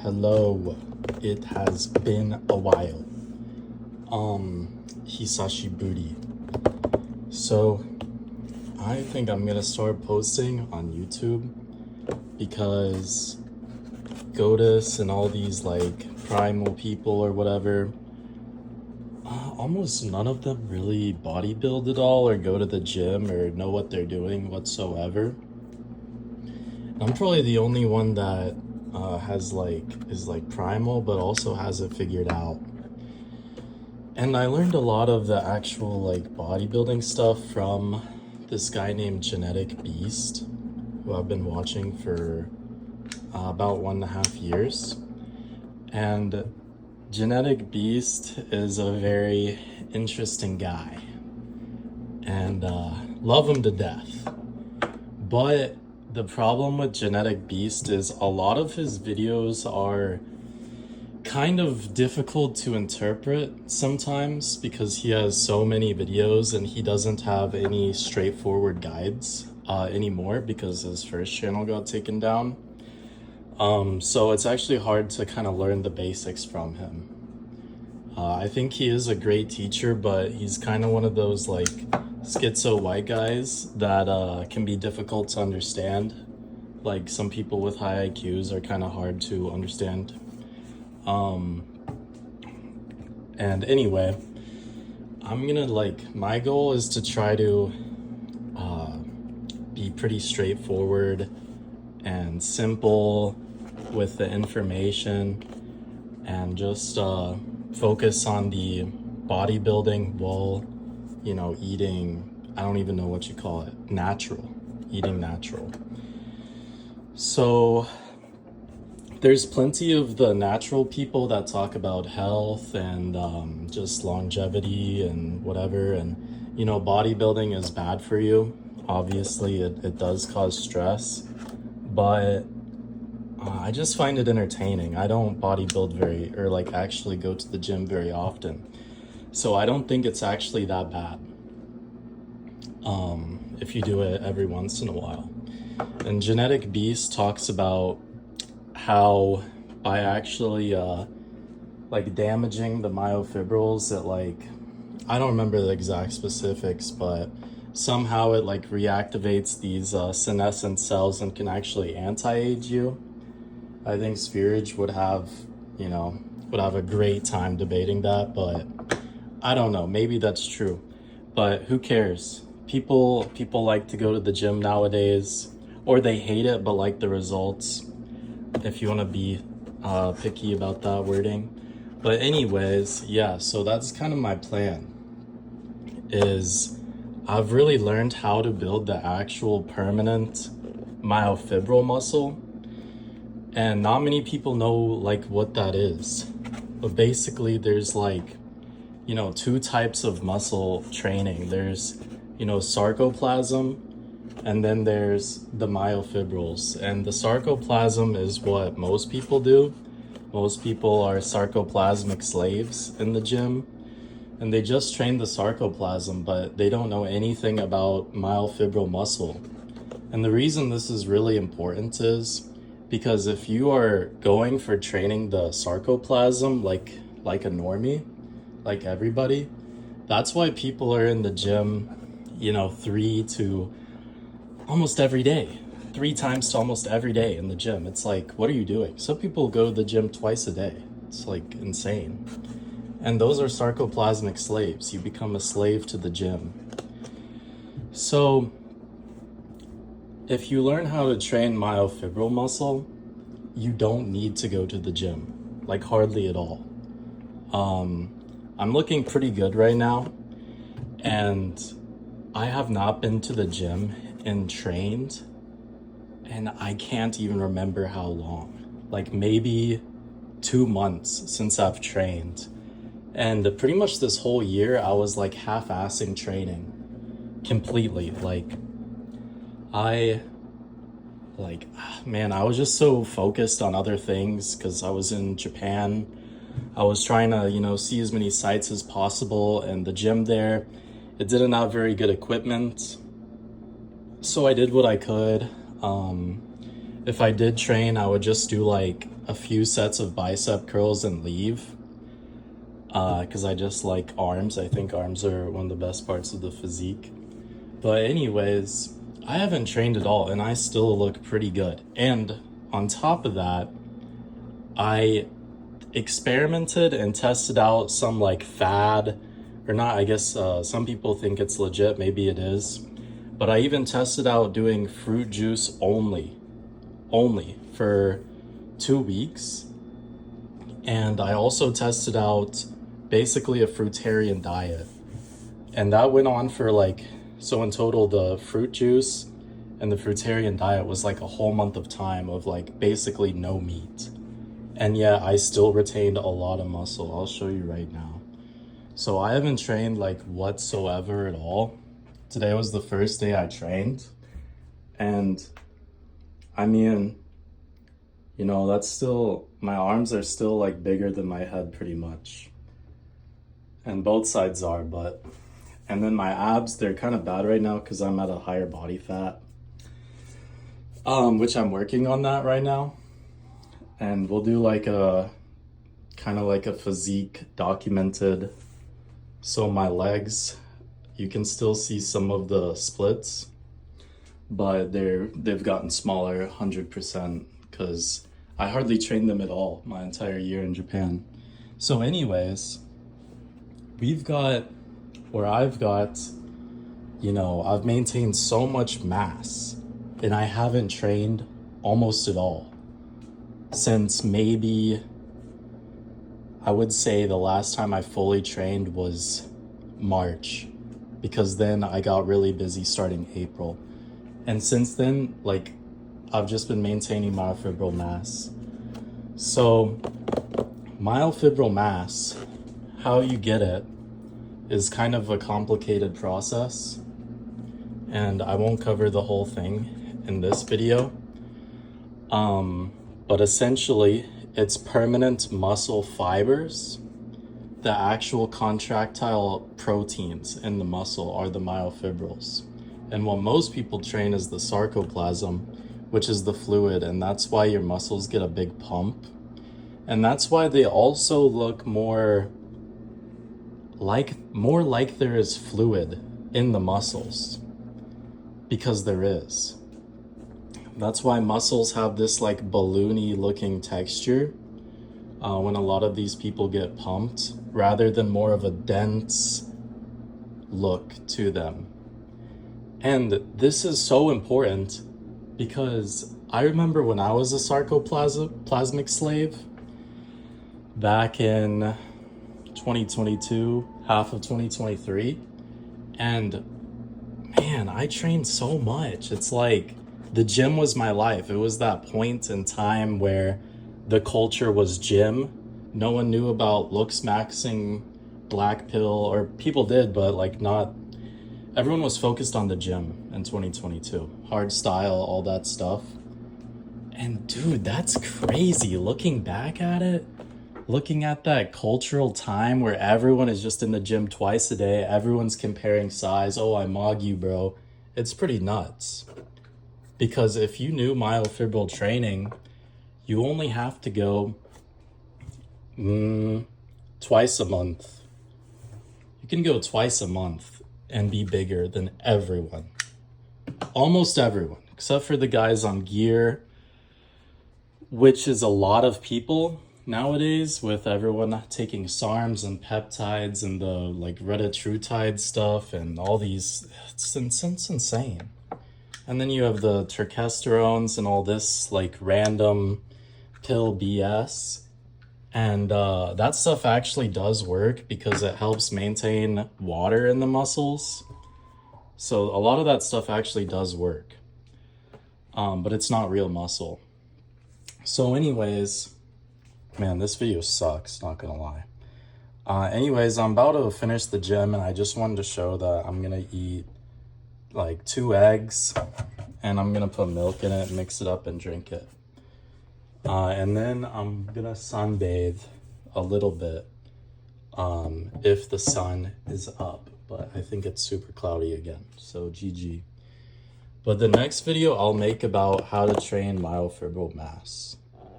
Hello, it has been a while. Hisashi Booty. So, I think I'm gonna start posting on YouTube because Godus and all these like primal people or whatever, almost none of them really bodybuild at all or go to the gym or know what they're doing whatsoever. I'm probably the only one that is primal but also has it figured out. And I learned a lot of the actual like bodybuilding stuff from this guy named Genetic Beast, who I've been watching for about 1.5 years. And Genetic Beast is a very interesting guy and love him to death. But the problem with Genetic Beast is a lot of his videos are kind of difficult to interpret sometimes because he has so many videos and he doesn't have any straightforward guides anymore because his first channel got taken down. So it's actually hard to kind of learn the basics from him. I think he is a great teacher, but he's kind of one of those like schizo white guys that can be difficult to understand. Like some people with high IQs are kind of hard to understand. And anyway, I'm gonna my goal is to try to be pretty straightforward and simple with the information and just focus on the bodybuilding while, eating, I don't even know what you call it, eating natural. So there's plenty of the natural people that talk about health and just longevity and whatever. And, bodybuilding is bad for you. Obviously, it does cause stress. But I just find it entertaining. I don't bodybuild actually go to the gym very often. So I don't think it's actually that bad if you do it every once in a while. And Genetic Beast talks about how by actually damaging the myofibrils that I don't remember the exact specifics, but somehow it reactivates these senescent cells and can actually anti-age you. I think Spherage would have a great time debating that, but I don't know, maybe that's true, but who cares? People like to go to the gym nowadays, or they hate it but like the results, if you want to be picky about that wording. But anyways, yeah, so that's kind of my plan. Is I've really learned how to build the actual permanent myofibril muscle, and not many people know what that is. But basically there's two types of muscle training. There's sarcoplasm, and then there's the myofibrils. And the sarcoplasm is what most people do. Most people are sarcoplasmic slaves in the gym, and they just train the sarcoplasm, but they don't know anything about myofibril muscle. And the reason this is really important is because if you are going for training the sarcoplasm like a normie, like everybody, that's why people are in the gym, 3 to almost every day, 3 times to almost every day in the gym. It's like, what are you doing? Some people go to the gym twice a day. It's insane. And those are sarcoplasmic slaves. You become a slave to the gym. So if you learn how to train myofibril muscle, you don't need to go to the gym, hardly at all. I'm looking pretty good right now, and I have not been to the gym and trained, and I can't even remember how long, maybe 2 months since I've trained. And pretty much this whole year I was half-assing training completely. I was just so focused on other things because I was in Japan. I was trying to, see as many sites as possible, and the gym there, it didn't have very good equipment. So I did what I could. if I did train, I would just do like a few sets of bicep curls and leave. Because I just like arms. I think arms are one of the best parts of the physique. But anyways, I haven't trained at all and I still look pretty good. And on top of that, I experimented and tested out some like fad, or not, I guess some people think it's legit, maybe it is. But I even tested out doing fruit juice only for 2 weeks. And I also tested out basically a fruitarian diet. And that went on for like, so in total, the fruit juice and the fruitarian diet was like a whole month of time of like basically no meat. And yet I still retained a lot of muscle. I'll show you right now. So I haven't trained like whatsoever at all. Today was the first day I trained. And I mean, you know, that's still, my arms are still like bigger than my head pretty much. And both sides are, but, and then my abs, they're kind of bad right now because I'm at a higher body fat, which I'm working on that right now. And we'll do like a, kind of like a physique documented. So my legs, you can still see some of the splits, but they've gotten smaller 100% because I hardly trained them at all my entire year in Japan. So anyways, I've got, you know, I've maintained so much mass and I haven't trained almost at all since maybe, I would say the last time I fully trained was March, because then I got really busy starting April. And since then, like, I've just been maintaining myofibril mass. So myofibril mass, how you get it is kind of a complicated process, and I won't cover the whole thing in this video. But essentially, it's permanent muscle fibers. The actual contractile proteins in the muscle are the myofibrils. And what most people train is the sarcoplasm, which is the fluid, and that's why your muscles get a big pump. And that's why they also look more like there is fluid in the muscles, because there is. That's why muscles have this like balloony looking texture when a lot of these people get pumped, rather than more of a dense look to them. And this is so important because I remember when I was a sarcoplasmic slave back in 2022, half of 2023, and man, I trained so much. It's like the gym was my life. It was that point in time where the culture was gym. No one knew about looks maxing, black pill, or people did, but like not, everyone was focused on the gym in 2022. Hard style, all that stuff. And dude, that's crazy. Looking back at it, looking at that cultural time where everyone is just in the gym twice a day, everyone's comparing size. Oh, I mog you, bro. It's pretty nuts. Because if you knew myofibril training, you only have to go twice a month. You can go twice a month and be bigger than everyone. Almost everyone, except for the guys on gear, which is a lot of people nowadays, with everyone taking SARMs and peptides and the like retatrutide stuff and all these. It's insane. And then you have the terkesterones and all this like random pill BS. And that stuff actually does work because it helps maintain water in the muscles. So a lot of that stuff actually does work. But it's not real muscle. So anyways, man, this video sucks, not gonna lie. Anyways, I'm about to finish the gym and I just wanted to show that I'm gonna eat like 2 eggs and I'm gonna put milk in it, mix it up and drink it. And then I'm gonna sunbathe a little bit if the sun is up, but I think it's super cloudy again, so GG. But the next video I'll make about how to train myofibroblast mass.